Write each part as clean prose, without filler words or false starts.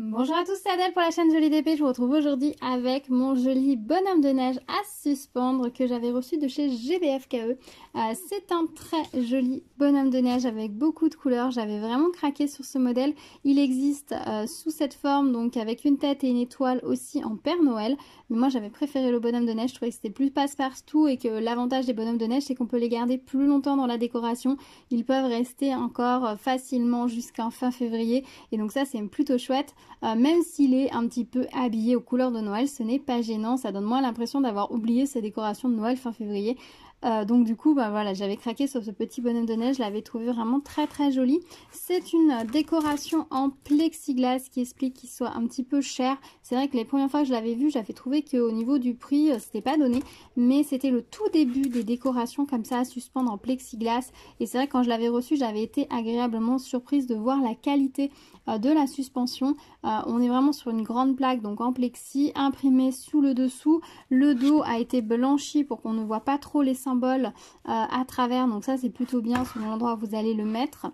Bonjour à tous, c'est Adèle pour la chaîne Jolie d'épée. Je vous retrouve aujourd'hui avec mon joli bonhomme de neige à suspendre que j'avais reçu de chez GBFKE. C'est un très joli bonhomme de neige avec beaucoup de couleurs. J'avais vraiment craqué sur ce modèle. Il existe sous cette forme, donc avec une tête et une étoile aussi en Père Noël. Mais moi j'avais préféré le bonhomme de neige. Je trouvais que c'était plus passe-partout et que l'avantage des bonhommes de neige c'est qu'on peut les garder plus longtemps dans la décoration. Ils peuvent rester encore facilement jusqu'en fin février et donc ça c'est plutôt chouette. Même s'il est un petit peu habillé aux couleurs de Noël, ce n'est pas gênant, ça donne moins l'impression d'avoir oublié sa décoration de Noël fin février. Donc du coup, voilà, j'avais craqué sur ce petit bonhomme de neige, je l'avais trouvé vraiment très très joli. C'est une décoration en plexiglas qui explique qu'il soit un petit peu cher. C'est vrai que les premières fois que je l'avais vu, j'avais trouvé qu'au niveau du prix, c'était pas donné. Mais c'était le tout début des décorations comme ça à suspendre en plexiglas. Et c'est vrai que quand je l'avais reçu, j'avais été agréablement surprise de voir la qualité de la suspension. On est vraiment sur une grande plaque donc en plexi imprimée sous le dessous. Le dos a été blanchi pour qu'on ne voit pas trop les symboles à travers, donc ça c'est plutôt bien selon l'endroit où vous allez le mettre.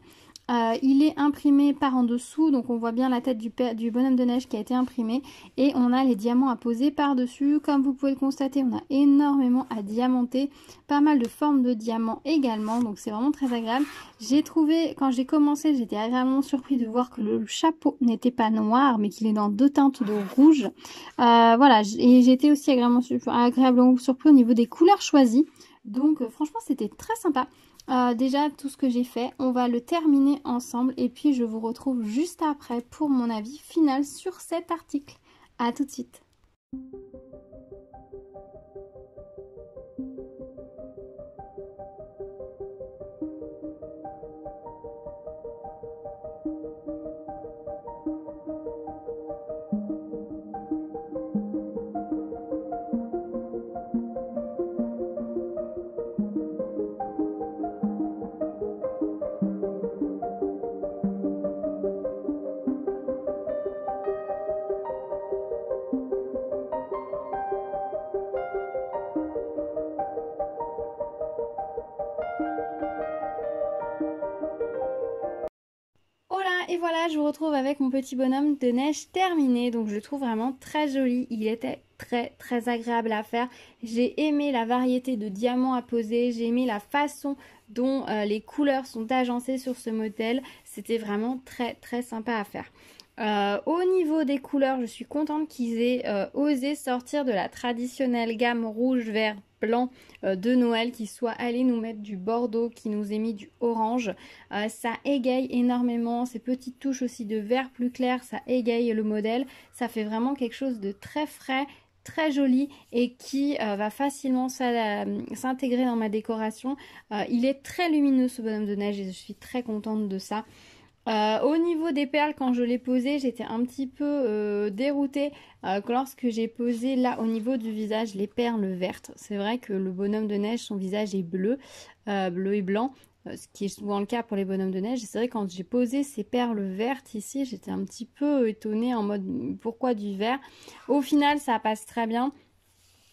Il est imprimé par en dessous, donc on voit bien la tête du bonhomme de neige qui a été imprimé et on a les diamants à poser par dessus. Comme vous pouvez le constater, on a énormément à diamanter, pas mal de formes de diamants également, donc c'est vraiment très agréable. J'ai trouvé, quand j'ai commencé, j'étais agréablement surpris de voir que le chapeau n'était pas noir mais qu'il est dans deux teintes de rouge. Voilà, et j'étais aussi agréablement surpris au niveau des couleurs choisies, donc franchement c'était très sympa. Déjà tout ce que j'ai fait, on va le terminer ensemble et puis je vous retrouve juste après pour mon avis final sur cet article. À tout de suite. Et voilà, je vous retrouve avec mon petit bonhomme de neige terminé. Donc je le trouve vraiment très joli. Il était très agréable à faire. J'ai aimé la variété de diamants à poser. J'ai aimé la façon dont les couleurs sont agencées sur ce modèle. C'était vraiment très sympa à faire. Au niveau des couleurs, je suis contente qu'ils aient osé sortir de la traditionnelle gamme rouge, vert, blanc de Noël, qui soit allé nous mettre du bordeaux, qui nous ait mis du orange. Ça égaye énormément, ces petites touches aussi de vert plus clair, ça égaye le modèle. Ça fait vraiment quelque chose de très frais, très joli et qui va facilement s'intégrer dans ma décoration. Il est très lumineux ce bonhomme de neige et je suis très contente de ça. Au niveau des perles, quand je l'ai posé, j'étais un petit peu déroutée lorsque j'ai posé là au niveau du visage les perles vertes. C'est vrai que le bonhomme de neige, son visage est bleu, bleu et blanc, ce qui est souvent le cas pour les bonhommes de neige. C'est vrai que quand j'ai posé ces perles vertes ici, j'étais un petit peu étonnée en mode pourquoi du vert. Au final, ça passe très bien.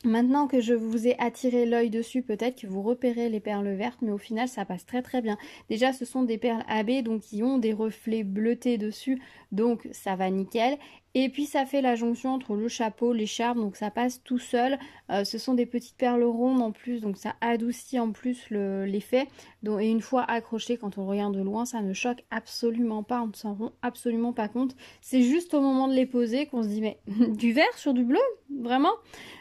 Maintenant que je vous ai attiré l'œil dessus, peut-être que vous repérez les perles vertes, mais au final ça passe très bien. Déjà ce sont des perles AB, donc qui ont des reflets bleutés dessus, donc ça va nickel. Et puis ça fait la jonction entre le chapeau, l'écharpe, donc ça passe tout seul. Ce sont des petites perles rondes en plus, donc ça adoucit en plus l'effet. Et une fois accroché, quand on regarde de loin, ça ne choque absolument pas, on ne s'en rend absolument pas compte. C'est juste au moment de les poser qu'on se dit mais du vert sur du bleu, vraiment?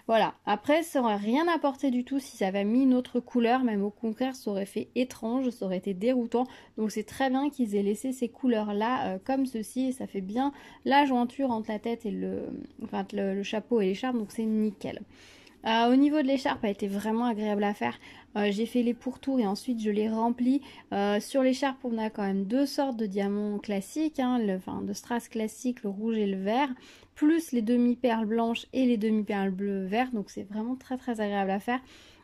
Voilà, après ça aurait rien apporté du tout si ça avait mis une autre couleur, même au contraire ça aurait fait étrange, ça aurait été déroutant. Donc c'est très bien qu'ils aient laissé ces couleurs là comme ceci et ça fait bien la jointure entre la tête et le chapeau et l'écharpe, donc c'est nickel. Au niveau de l'écharpe, elle a été vraiment agréable à faire. J'ai fait les pourtours et ensuite je les remplis. Sur l'écharpe, on a quand même deux sortes de diamants classiques, hein, de strass classique, le rouge et le vert, plus les demi-perles blanches et les demi-perles bleues vertes. Donc c'est vraiment très agréable à faire.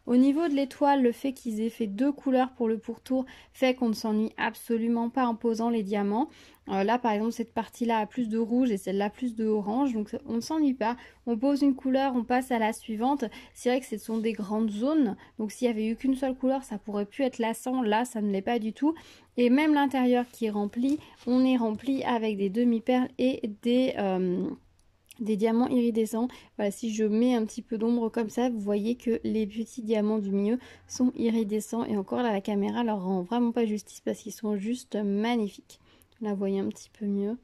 Au niveau de l'étoile, le fait qu'ils aient fait 2 couleurs pour le pourtour fait qu'on ne s'ennuie absolument pas en posant les diamants. Là par exemple cette partie-là a plus de rouge et celle-là plus de orange, donc on ne s'ennuie pas. On pose une couleur, on passe à la suivante. C'est vrai que ce sont des grandes zones, donc s'il y avait eu qu'une seule couleur, ça pourrait pu être lassant. Là, ça ne l'est pas du tout. Et même l'intérieur qui est rempli, on est rempli avec des demi-perles et des diamants iridescents. Voilà, si je mets un petit peu d'ombre comme ça, vous voyez que les petits diamants du milieu sont iridescents. Et encore là, la caméra leur rend vraiment pas justice parce qu'ils sont juste magnifiques. Là, vous voyez un petit peu mieux.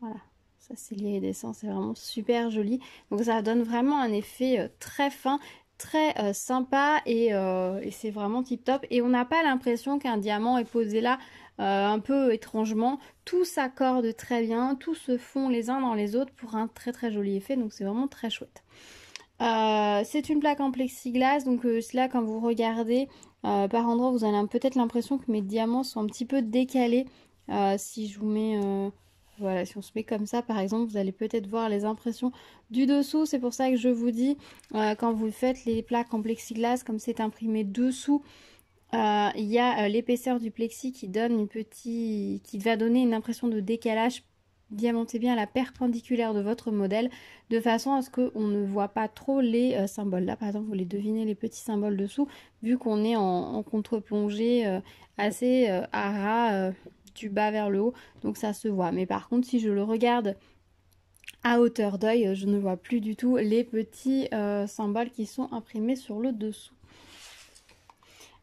Voilà, ça c'est l'iridescent, c'est vraiment super joli. Donc ça donne vraiment un effet très fin, très sympa et c'est vraiment tip top. Et on n'a pas l'impression qu'un diamant est posé là un peu étrangement. Tout s'accorde très bien, tout se fond les uns dans les autres pour un très très joli effet. Donc c'est vraiment très chouette. C'est une plaque en plexiglas, donc là quand vous regardez par endroit vous avez peut-être l'impression que mes diamants sont un petit peu décalés. Si je vous mets voilà, si on se met comme ça par exemple, vous allez peut-être voir les impressions du dessous. C'est pour ça que je vous dis quand vous faites les plaques en plexiglas, comme c'est imprimé dessous, il y a l'épaisseur du plexi qui donne qui va donner une impression de décalage. Diamantez bien la perpendiculaire de votre modèle de façon à ce qu'on ne voit pas trop les symboles. Là par exemple vous les devinez, les petits symboles dessous, vu qu'on est en contre-plongée assez à ras du bas vers le haut, donc ça se voit. Mais par contre si je le regarde à hauteur d'œil, je ne vois plus du tout les petits symboles qui sont imprimés sur le dessous.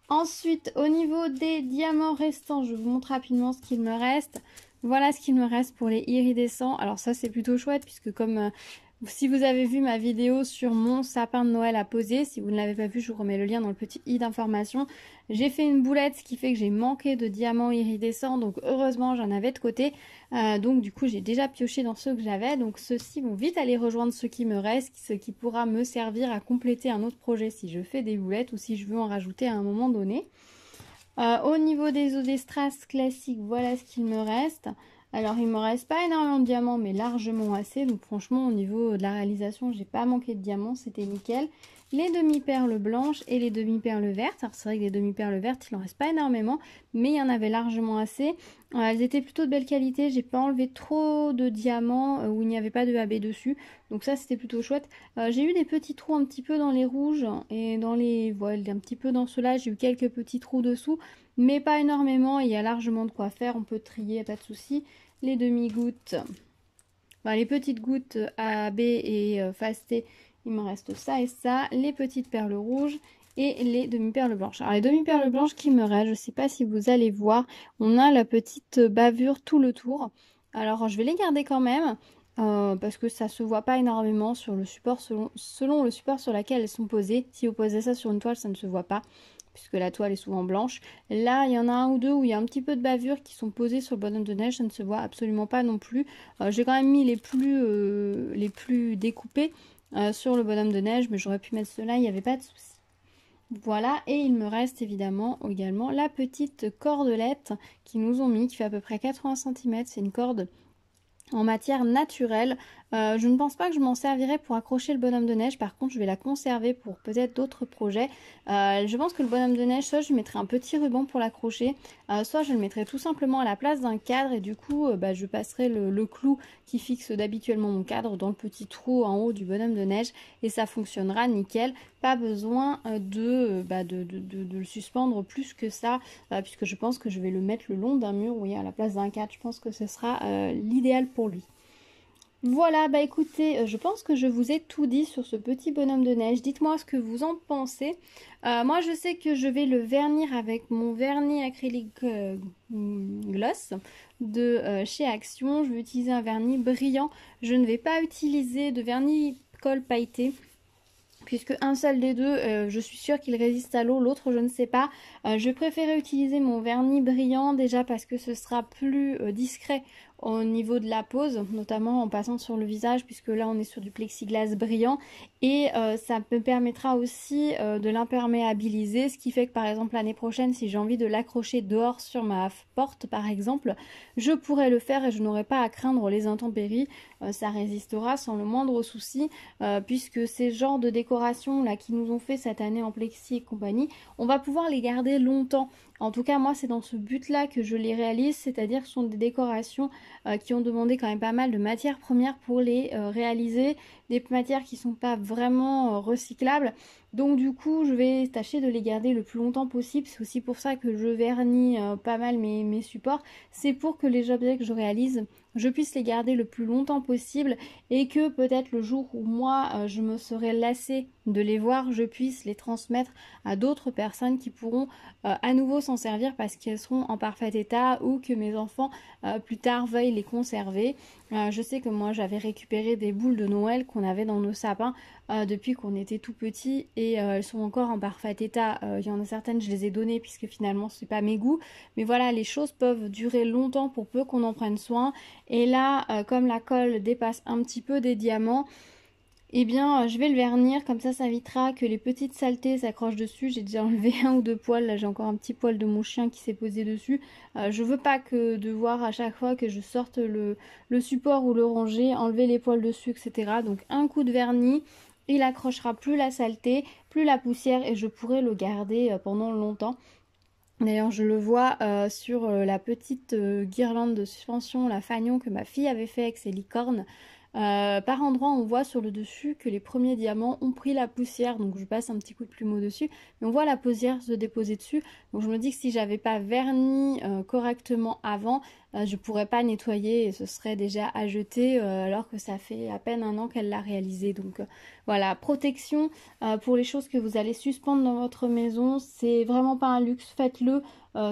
Ensuite, au niveau des diamants restants, je vous montre rapidement ce qu'il me reste. Voilà ce qu'il me reste pour les iridescents. Alors ça, c'est plutôt chouette puisque comme si vous avez vu ma vidéo sur mon sapin de Noël à poser, si vous ne l'avez pas vu, je vous remets le lien dans le petit i d'information. J'ai fait une boulette, ce qui fait que j'ai manqué de diamants iridescents, donc heureusement j'en avais de côté. Donc du coup j'ai déjà pioché dans ceux que j'avais, donc ceux-ci vont vite aller rejoindre ceux qui me restent, ce qui pourra me servir à compléter un autre projet si je fais des boulettes ou si je veux en rajouter à un moment donné. Au niveau des eaux des strass classiques, voilà ce qu'il me reste. Alors il me reste pas énormément de diamants mais largement assez, donc franchement au niveau de la réalisation j'ai pas manqué de diamants, c'était nickel. Les demi-perles blanches et les demi-perles vertes. Alors c'est vrai que les demi-perles vertes il en reste pas énormément mais il y en avait largement assez. Elles étaient plutôt de belle qualité, j'ai pas enlevé trop de diamants où il n'y avait pas de AB dessus, donc ça c'était plutôt chouette. J'ai eu des petits trous un petit peu dans les rouges et dans les voiles, un petit peu dans ceux-là, j'ai eu quelques petits trous dessous mais pas énormément, il y a largement de quoi faire, on peut trier, pas de souci. Les demi-gouttes, enfin, les petites gouttes AB et fasté, il me reste ça et ça. Les petites perles rouges et les demi-perles blanches. Alors les demi-perles blanches qui me restent, je ne sais pas si vous allez voir, on a la petite bavure tout le tour. Alors je vais les garder quand même. Parce que ça se voit pas énormément sur le support selon le support sur lequel elles sont posées. Si vous posez ça sur une toile, ça ne se voit pas puisque la toile est souvent blanche. Là, il y en a un ou deux où il y a un petit peu de bavure qui sont posées sur le bonhomme de neige, ça ne se voit absolument pas non plus. J'ai quand même mis les plus découpés sur le bonhomme de neige, mais j'aurais pu mettre ceux-là, il n'y avait pas de souci. Voilà, et il me reste évidemment également la petite cordelette qu'ils nous ont mis, qui fait à peu près 80 cm. C'est une corde en matière naturelle. Je ne pense pas que je m'en servirai pour accrocher le bonhomme de neige. Par contre, je vais la conserver pour peut-être d'autres projets. Je pense que le bonhomme de neige, soit je mettrai un petit ruban pour l'accrocher, soit je le mettrai tout simplement à la place d'un cadre et du coup, je passerai le clou qui fixe d'habituellement mon cadre dans le petit trou en haut du bonhomme de neige et ça fonctionnera nickel. Pas besoin de le suspendre plus que ça, puisque je pense que je vais le mettre le long d'un mur, oui, à la place d'un cadre. Je pense que ce sera l'idéal pour lui. Voilà, bah écoutez, je pense que je vous ai tout dit sur ce petit bonhomme de neige. Dites-moi ce que vous en pensez. Moi, je sais que je vais le vernir avec mon vernis acrylique gloss de chez Action. Je vais utiliser un vernis brillant. Je ne vais pas utiliser de vernis colle pailleté, puisque un seul des deux, je suis sûre qu'il résiste à l'eau, l'autre je ne sais pas. Je préférais utiliser mon vernis brillant déjà parce que ce sera plus discret au niveau de la pose, notamment en passant sur le visage, puisque là on est sur du plexiglas brillant, et ça me permettra aussi de l'imperméabiliser, ce qui fait que par exemple l'année prochaine, si j'ai envie de l'accrocher dehors sur ma porte par exemple, je pourrais le faire et je n'aurai pas à craindre les intempéries. Ça résistera sans le moindre souci, puisque ces genres de décorations là qui nous ont fait cette année en plexi et compagnie, on va pouvoir les garder longtemps. En tout cas, moi, c'est dans ce but-là que je les réalise, c'est-à-dire que ce sont des décorations qui ont demandé quand même pas mal de matières premières pour les réaliser, des matières qui sont pas vraiment recyclables. Donc du coup, je vais tâcher de les garder le plus longtemps possible. C'est aussi pour ça que je vernis pas mal mes supports. C'est pour que les objets que je réalise, je puisse les garder le plus longtemps possible et que peut-être le jour où moi, je me serai lassée de les voir, je puisse les transmettre à d'autres personnes qui pourront à nouveau s'en servir parce qu'elles seront en parfait état ou que mes enfants plus tard veuillent les conserver. Je sais que moi j'avais récupéré des boules de Noël qu'on avait dans nos sapins depuis qu'on était tout petit et elles sont encore en parfait état. Il y en a certaines, je les ai données puisque finalement c'est pas mes goûts, mais voilà, les choses peuvent durer longtemps pour peu qu'on en prenne soin. Et là, comme la colle dépasse un petit peu des diamants, eh bien, je vais le vernir, comme ça évitera que les petites saletés s'accrochent dessus. J'ai déjà enlevé un ou deux poils, là j'ai encore un petit poil de mon chien qui s'est posé dessus. Je veux pas que de voir à chaque fois que je sorte le support ou le ranger, enlever les poils dessus, etc. Donc un coup de vernis, il accrochera plus la saleté, plus la poussière et je pourrai le garder pendant longtemps. D'ailleurs, je le vois sur la petite guirlande de suspension, la fanion que ma fille avait fait avec ses licornes. Par endroits, on voit sur le dessus que les premiers diamants ont pris la poussière, donc je passe un petit coup de plumeau dessus, mais on voit la poussière se déposer dessus. Donc je me dis que si j'avais pas verni correctement avant, je pourrais pas nettoyer et ce serait déjà à jeter alors que ça fait à peine un an qu'elle l'a réalisé. Donc voilà, protection pour les choses que vous allez suspendre dans votre maison, c'est vraiment pas un luxe, faites-le.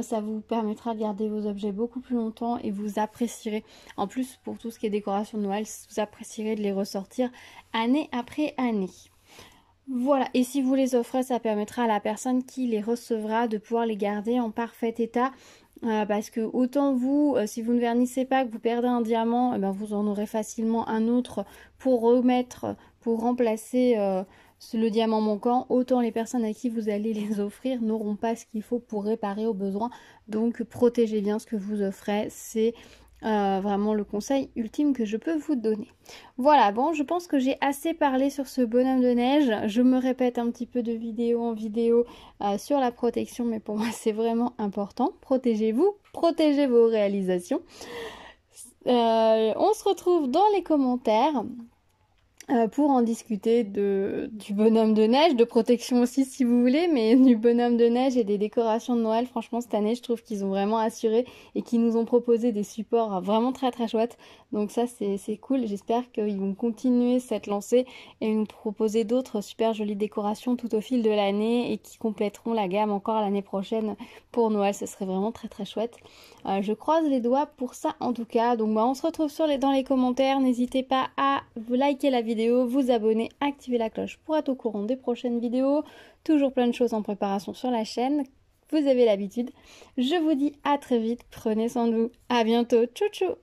Ça vous permettra de garder vos objets beaucoup plus longtemps et vous apprécierez. En plus, pour tout ce qui est décoration de Noël, vous apprécierez de les ressortir année après année. Voilà, et si vous les offrez, ça permettra à la personne qui les recevra de pouvoir les garder en parfait état. Parce que autant vous, si vous ne vernissez pas, que vous perdez un diamant, eh ben vous en aurez facilement un autre pour remettre, pour remplacer le diamant manquant. Autant les personnes à qui vous allez les offrir n'auront pas ce qu'il faut pour réparer au besoin. Donc protégez bien ce que vous offrez, c'est vraiment le conseil ultime que je peux vous donner. Voilà, bon, je pense que j'ai assez parlé sur ce bonhomme de neige. Je me répète un petit peu de vidéo en vidéo sur la protection, mais pour moi c'est vraiment important. Protégez-vous, protégez vos réalisations. On se retrouve dans les commentaires pour en discuter du bonhomme de neige, de protection aussi si vous voulez, mais du bonhomme de neige et des décorations de Noël. Franchement, cette année, je trouve qu'ils ont vraiment assuré et qu'ils nous ont proposé des supports vraiment très très chouettes. Donc ça, c'est cool. J'espère qu'ils vont continuer cette lancée et nous proposer d'autres super jolies décorations tout au fil de l'année et qui compléteront la gamme encore l'année prochaine pour Noël. Ce serait vraiment très très chouette. Je croise les doigts pour ça en tout cas. Donc on se retrouve dans les commentaires. N'hésitez pas à vous liker la vidéo, vous abonner, activer la cloche pour être au courant des prochaines vidéos. Toujours plein de choses en préparation sur la chaîne. Vous avez l'habitude. Je vous dis à très vite. Prenez soin de vous. À bientôt. Tchou tchou.